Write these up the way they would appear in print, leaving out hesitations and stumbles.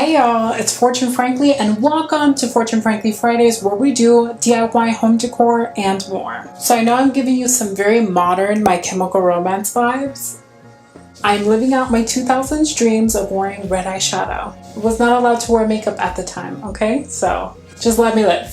Hey y'all, it's Fortune Frankly and welcome to Fortune Frankly Fridays, where we do DIY home decor and more. So I know I'm giving you some very modern My Chemical Romance vibes. I'm living out my 2000s dreams of wearing red eyeshadow. I was not allowed to wear makeup at the time, okay? So just let me live,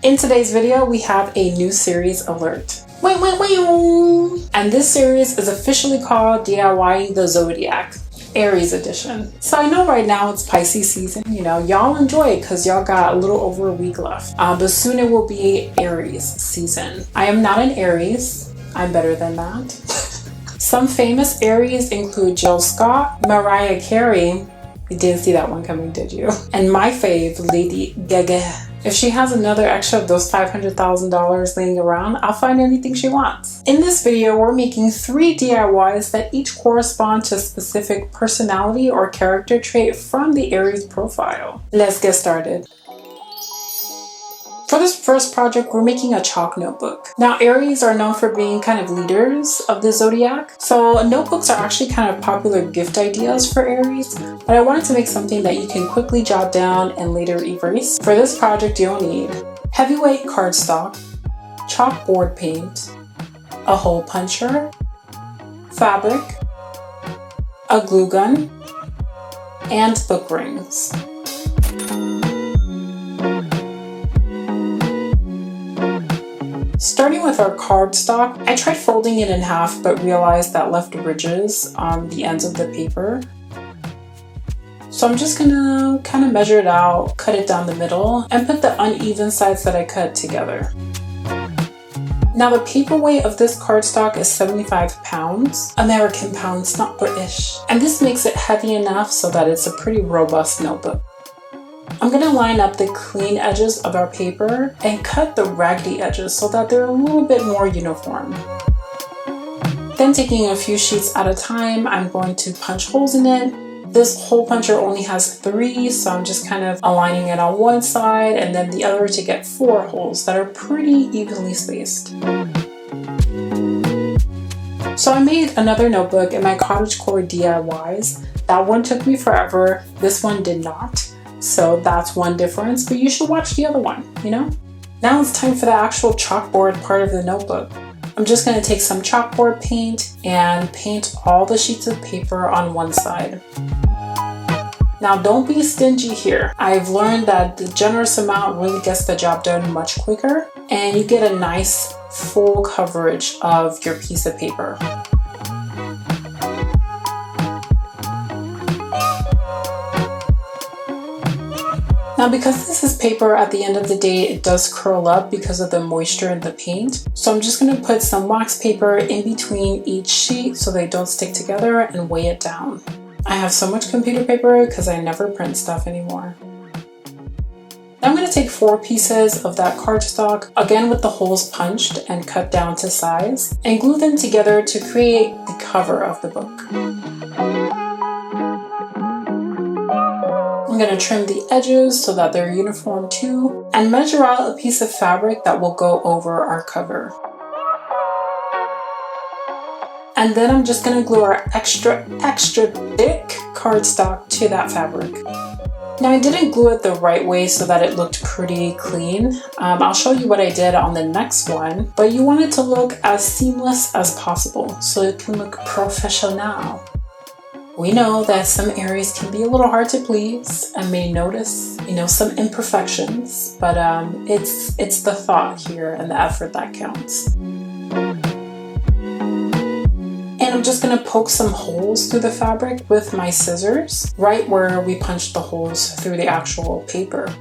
In today's video, we have a new series alert. And this series is officially called DIYing the Zodiac. Aries edition. So I know right now it's Pisces season, y'all enjoy it because y'all got a little over a week left. But soon it will be Aries season. I am not an Aries. I'm better than that. Some famous Aries include Jill Scott, Mariah Carey. You didn't see that one coming, did you? And my fave, Lady Gaga. If she has another extra of those $500,000 laying around, I'll find anything she wants. In this video, we're making 3 DIYs that each correspond to a specific personality or character trait from the Aries profile. Let's get started. For this first project, we're making a chalk notebook. Now, Aries are known for being kind of leaders of the zodiac, so notebooks are actually kind of popular gift ideas for Aries, but I wanted to make something that you can quickly jot down and later erase. For this project, you'll need heavyweight cardstock, chalkboard paint, a hole puncher, fabric, a glue gun, and book rings. Starting with our cardstock, I tried folding it in half but realized that left ridges on the ends of the paper. So I'm just gonna kind of measure it out, cut it down the middle, and put the uneven sides that I cut together. Now the paper weight of this cardstock is 75 pounds, American pounds, not British. And this makes it heavy enough so that it's a pretty robust notebook. I'm going to line up the clean edges of our paper and cut the raggedy edges so that they're a little bit more uniform. Then taking a few sheets at a time, I'm going to punch holes in it. This hole puncher only has 3, so I'm just kind of aligning it on one side and then the other to get 4 holes that are pretty evenly spaced. So I made another notebook in my cottagecore DIYs. That one took me forever. This one did not. So that's one difference, but you should watch the other one, Now it's time for the actual chalkboard part of the notebook. I'm just going to take some chalkboard paint and paint all the sheets of paper on one side. Now don't be stingy here. I've learned that the generous amount really gets the job done much quicker, and you get a nice full coverage of your piece of paper. Now because this is paper, at the end of the day, it does curl up because of the moisture in the paint. So I'm just going to put some wax paper in between each sheet so they don't stick together and weigh it down. I have so much computer paper because I never print stuff anymore. Now I'm going to take 4 pieces of that cardstock, again with the holes punched and cut down to size, and glue them together to create the cover of the book. I'm going to trim the edges so that they're uniform too, and measure out a piece of fabric that will go over our cover. And then I'm just going to glue our extra thick cardstock to that fabric. Now I didn't glue it the right way so that it looked pretty clean. I'll show you what I did on the next one, but you want it to look as seamless as possible so it can look professional. We know that some Aries can be a little hard to please and may notice, some imperfections, but it's the thought here and the effort that counts. And I'm just going to poke some holes through the fabric with my scissors, right where we punched the holes through the actual paper.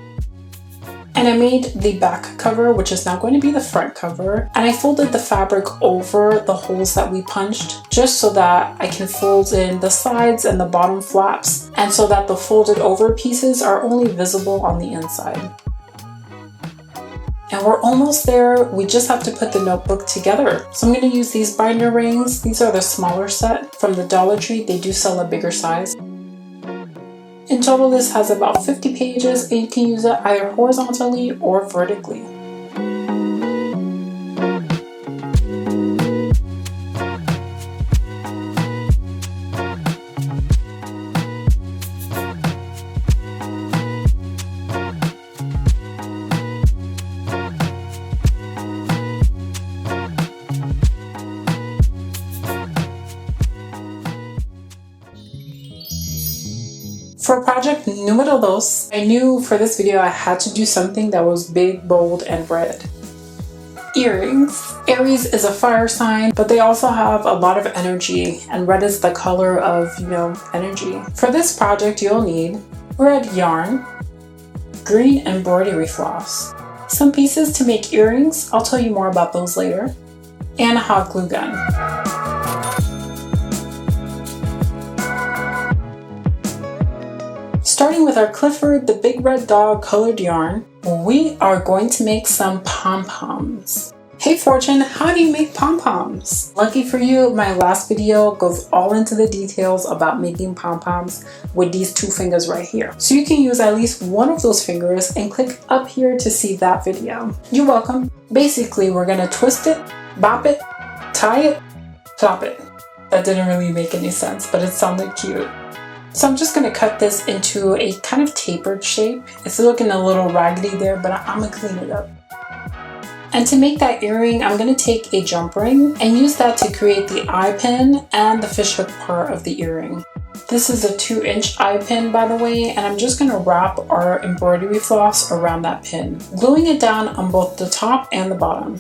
And I made the back cover, which is now going to be the front cover, and I folded the fabric over the holes that we punched just so that I can fold in the sides and the bottom flaps, and so that the folded over pieces are only visible on the inside. And we're almost there. We just have to put the notebook together. So I'm going to use these binder rings. These are the smaller set from the Dollar Tree. They do sell a bigger size. In total, this has about 50 pages, and you can use it either horizontally or vertically. For project numero dos, I knew for this video I had to do something that was big, bold, and red. Earrings. Aries is a fire sign, but they also have a lot of energy, and red is the color of, energy. For this project, you'll need red yarn, green embroidery floss, some pieces to make earrings, I'll tell you more about those later, and a hot glue gun. Starting with our Clifford the Big Red Dog colored yarn, we are going to make some pom-poms. Hey Fortune, how do you make pom-poms? Lucky for you, my last video goes all into the details about making pom-poms with these two fingers right here. So you can use at least one of those fingers and click up here to see that video. You're welcome. Basically, we're gonna twist it, bop it, tie it, plop it. That didn't really make any sense, but it sounded cute. So I'm just going to cut this into a kind of tapered shape. It's looking a little raggedy there, but I'm going to clean it up. And to make that earring, I'm going to take a jump ring and use that to create the eye pin and the fishhook part of the earring. This is a 2-inch eye pin, by the way, and I'm just going to wrap our embroidery floss around that pin, gluing it down on both the top and the bottom.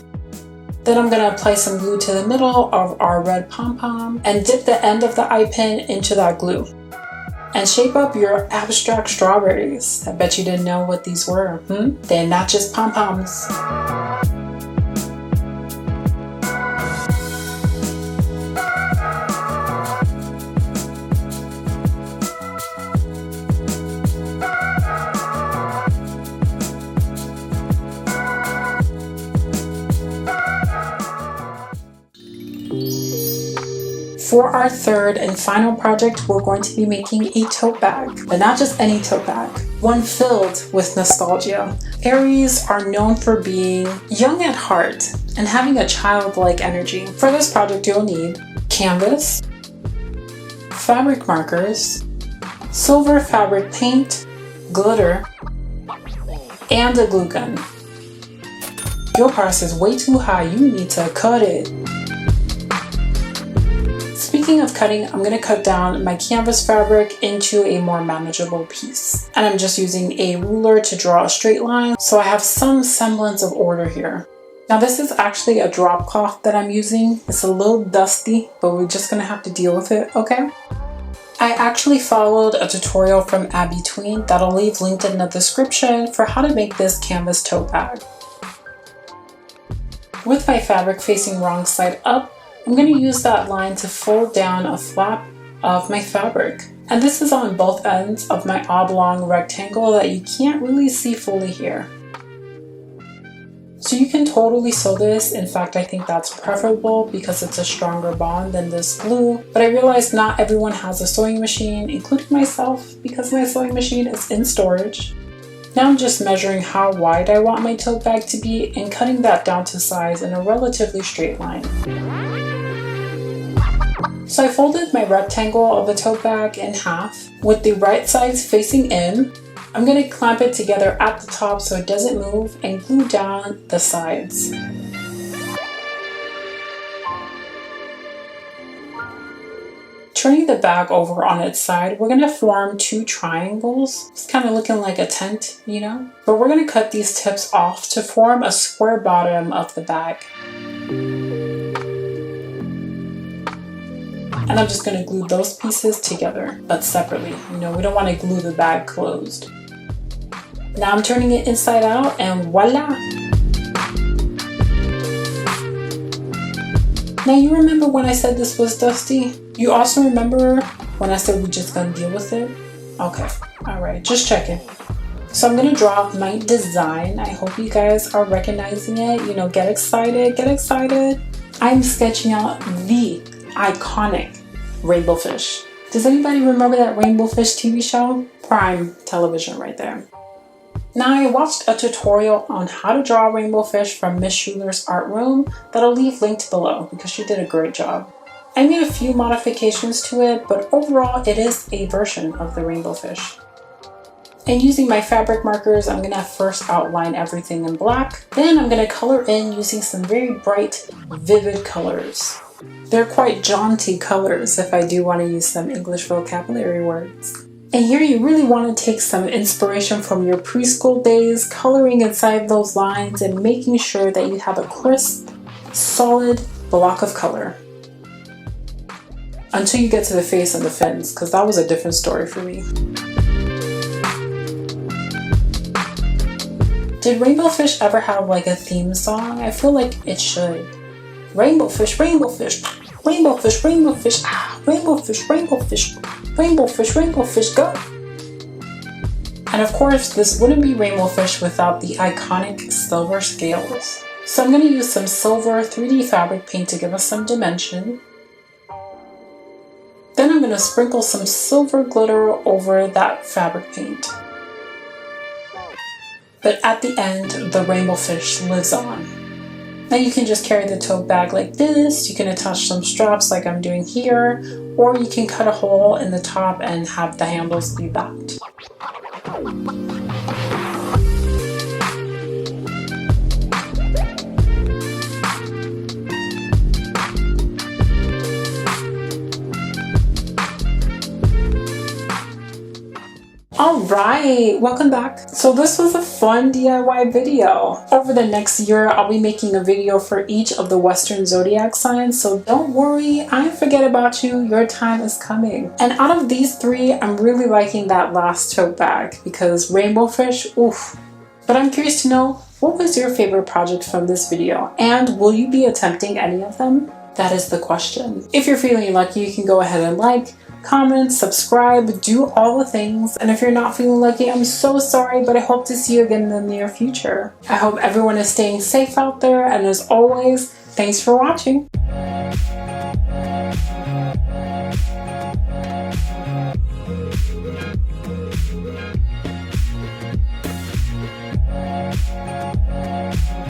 Then I'm going to apply some glue to the middle of our red pom-pom and dip the end of the eye pin into that glue. And shape up your abstract strawberries. I bet you didn't know what these were. They're not just pom-poms. For our third and final project, we're going to be making a tote bag, but not just any tote bag, one filled with nostalgia. Aries are known for being young at heart and having a childlike energy. For this project, you'll need canvas, fabric markers, silver fabric paint, glitter, and a glue gun. Your price is way too high, you need to cut it. Speaking of cutting, I'm going to cut down my canvas fabric into a more manageable piece. And I'm just using a ruler to draw a straight line, so I have some semblance of order here. Now this is actually a drop cloth that I'm using. It's a little dusty, but we're just going to have to deal with it, okay? I actually followed a tutorial from Abby Tween that I'll leave linked in the description for how to make this canvas tote bag. With my fabric facing wrong side up, I'm going to use that line to fold down a flap of my fabric. And this is on both ends of my oblong rectangle that you can't really see fully here. So you can totally sew this. In fact, I think that's preferable because it's a stronger bond than this glue. But I realized not everyone has a sewing machine, including myself, because my sewing machine is in storage. Now I'm just measuring how wide I want my tote bag to be and cutting that down to size in a relatively straight line. So I folded my rectangle of the tote bag in half with the right sides facing in. I'm going to clamp it together at the top so it doesn't move and glue down the sides. Turning the bag over on its side, we're going to form two triangles. It's kind of looking like a tent, But we're going to cut these tips off to form a square bottom of the bag. And I'm just going to glue those pieces together, but separately. We don't want to glue the bag closed. Now I'm turning it inside out and voila! Now you remember when I said this was dusty? You also remember when I said we're just going to deal with it? Okay, alright, just checking. So I'm going to draw my design. I hope you guys are recognizing it. Get excited, get excited. I'm sketching out the iconic rainbow fish. Does anybody remember that rainbow fish TV show? Prime television right there. Now I watched a tutorial on how to draw a rainbow fish from Miss Schuler's art room that I'll leave linked below because she did a great job. I made a few modifications to it, but overall it is a version of the rainbow fish. And using my fabric markers, I'm going to first outline everything in black. Then I'm going to color in using some very bright, vivid colors. They're quite jaunty colors if I do want to use some English vocabulary words. And here you really want to take some inspiration from your preschool days, coloring inside those lines and making sure that you have a crisp, solid block of color. Until you get to the face and the fins, because that was a different story for me. Did Rainbow Fish ever have like a theme song? I feel like it should. Rainbow fish, rainbow fish, rainbow fish, rainbow fish, ah, rainbow fish, rainbow fish, rainbow fish, rainbow fish, go! And of course, this wouldn't be rainbow fish without the iconic silver scales. So I'm going to use some silver 3D fabric paint to give us some dimension. Then I'm going to sprinkle some silver glitter over that fabric paint. But at the end, the rainbow fish lives on. Now you can just carry the tote bag like this, you can attach some straps like I'm doing here, or you can cut a hole in the top and have the handles be that. Alright, welcome back. So this was a fun DIY video. Over the next year, I'll be making a video for each of the Western Zodiac signs, so don't worry, I didn't forget about you, your time is coming. And out of these three, I'm really liking that last tote bag because rainbow fish, oof. But I'm curious to know, what was your favorite project from this video? And will you be attempting any of them? That is the question. If you're feeling lucky, you can go ahead and like, comment, subscribe, do all the things. And if you're not feeling lucky, I'm so sorry, but I hope to see you again in the near future. I hope everyone is staying safe out there, and as always, thanks for watching.